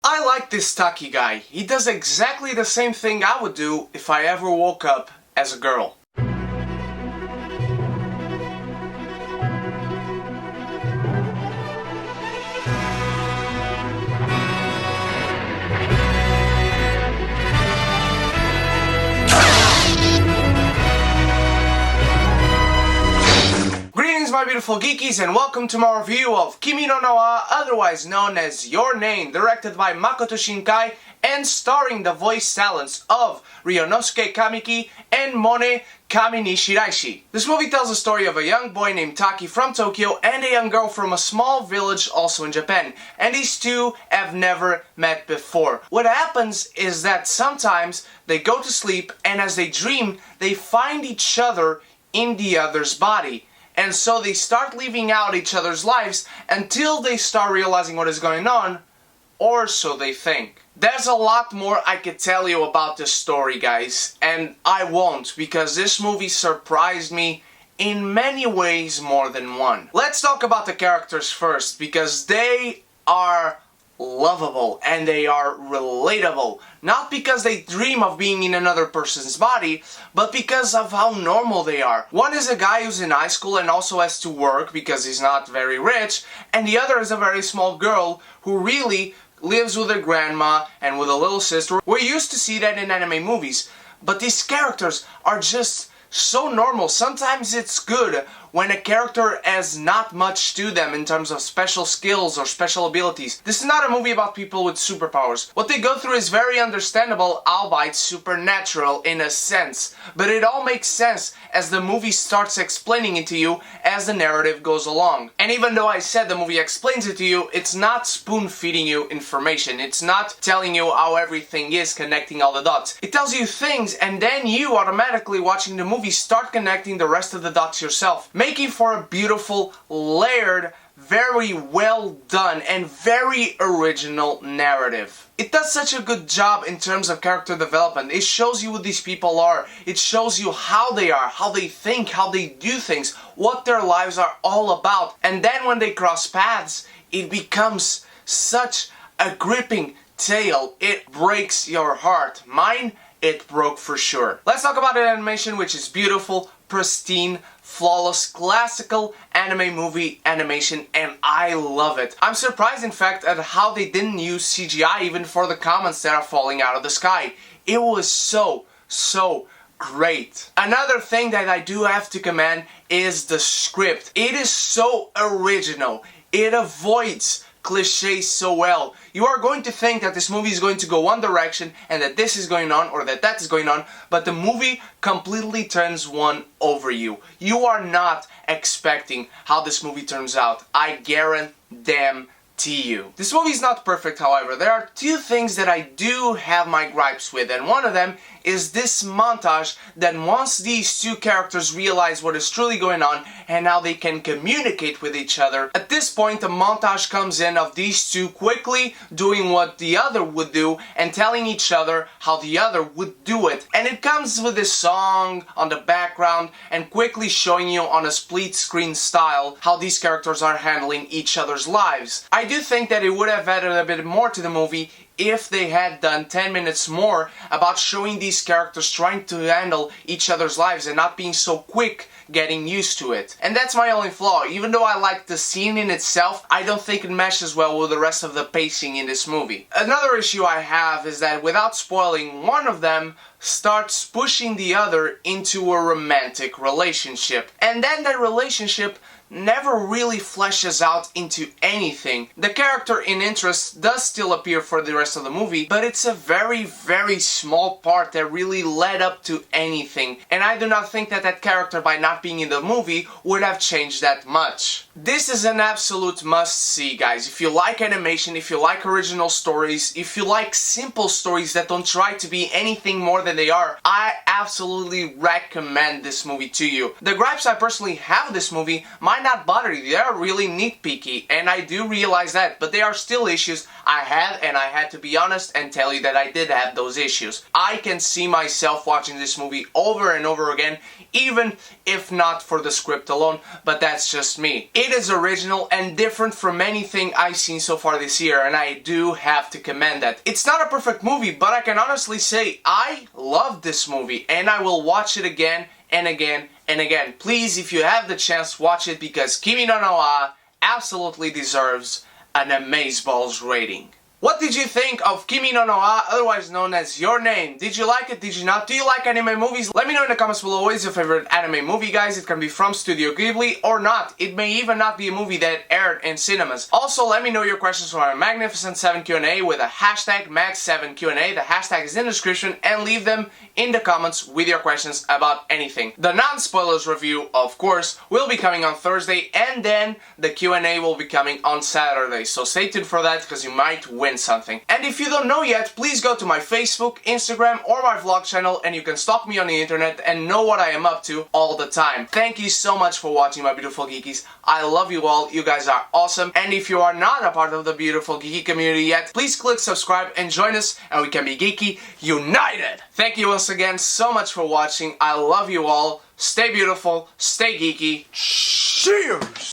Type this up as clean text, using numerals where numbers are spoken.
I like this Taki guy. He does exactly the same thing I would do if I ever woke up as a girl. My beautiful geekies, and welcome to my review of Kimi no Na wa, otherwise known as Your Name, directed by Makoto Shinkai and starring the voice talents of Ryunosuke Kamiki and Mone Kamini Shiraishi. This movie tells the story of a young boy named Taki from Tokyo and a young girl from a small village also in Japan, and these two have never met before. What happens is that sometimes they go to sleep, and as they dream, they find each other in the other's body. And so they start living out each other's lives until they start realizing what is going on, or so they think. There's a lot more I could tell you about this story, guys, and I won't, because this movie surprised me in many ways more than one. Let's talk about the characters first, because they are lovable and they are relatable. Not because they dream of being in another person's body, but because of how normal they are. One is a guy who's in high school and also has to work because he's not very rich, and the other is a very small girl who really lives with her grandma and with a little sister. We used to see that in anime movies, but these characters are just so normal. Sometimes it's good when a character has not much to them in terms of special skills or special abilities. This is not a movie about people with superpowers. What they go through is very understandable, albeit supernatural in a sense. But it all makes sense as the movie starts explaining it to you as the narrative goes along. And even though I said the movie explains it to you, it's not spoon-feeding you information. It's not telling you how everything is, connecting all the dots. It tells you things, and then you automatically, watching the movie, start connecting the rest of the dots yourself, making for a beautiful, layered, very well done, and very original narrative. It does such a good job in terms of character development. It shows you who these people are. It shows you how they are, how they think, how they do things, what their lives are all about. And then when they cross paths, it becomes such a gripping tale. It breaks your heart. Mine, it broke for sure. Let's talk about an animation which is beautiful, pristine, flawless, classical anime movie animation, and I love it. I'm surprised, in fact, at how they didn't use CGI even for the comments that are falling out of the sky. It was so great. Another thing that I do have to commend is the script. It is so original. It avoids cliches so well. You are going to think that this movie is going to go one direction and that this is going on or that is going on, but the movie completely turns one over you. You are not expecting how this movie turns out. I guarantee you. This movie is not perfect, however. There are two things that I do have my gripes with, and one of them is this montage that once these two characters realize what is truly going on and how they can communicate with each other, at this point the montage comes in of these two quickly doing what the other would do and telling each other how the other would do it. And it comes with this song on the background and quickly showing you on a split screen style how these characters are handling each other's lives. I do think that it would have added a bit more to the movie if they had done 10 minutes more about showing these characters trying to handle each other's lives and not being so quick getting used to it. And that's my only flaw. Even though I like the scene in itself, I don't think it meshes well with the rest of the pacing in this movie. Another issue I have is that without spoiling, one of them starts pushing the other into a romantic relationship. And then that relationship never really fleshes out into anything. The character in interest does still appear for the rest of the movie, but it's a very small part that really led up to anything. And I do not think that that character, by not being in the movie, would have changed that much. This is an absolute must-see, guys. If you like animation, if you like original stories, if you like simple stories that don't try to be anything more than they are, I absolutely recommend this movie to you. The gripes I personally have with this movie might might not bother you. They are really nitpicky, and I do realize that, but there are still issues I have, and I had to be honest and tell you that I did have those issues. I can see myself watching this movie over and over again, even if not for the script alone, but that's just me. It is original and different from anything I've seen so far this year, and I do have to commend that. It's not a perfect movie, but I can honestly say I love this movie, and I will watch it again and again and again. Please, if you have the chance, watch it, because Kimi no wa absolutely deserves an amazeballs rating. What did you think of Kimi no wa, otherwise known as Your Name? Did you like it? Did you not? Do you like anime movies? Let me know in the comments below what is your favorite anime movie, guys. It can be from Studio Ghibli or not. It may even not be a movie that aired in cinemas. Also, let me know your questions for our Magnificent 7 Q&A with a hashtag Mag7Q&A. The hashtag is in the description, and leave them in the comments with your questions about anything. The non-spoilers review, of course, will be coming on Thursday, and then the Q&A will be coming on Saturday. So stay tuned for that, because you might win something. And if you don't know yet, please go to my Facebook, Instagram, or my vlog channel, and you can stalk me on the internet and know what I am up to all the time. Thank you so much for watching, my beautiful geekies. I love you all. You guys are awesome. And if you are not a part of the beautiful geeky community yet, please click subscribe and join us, and we can be geeky united. Thank you once again so much for watching. I love you all. Stay beautiful, stay geeky. Cheers!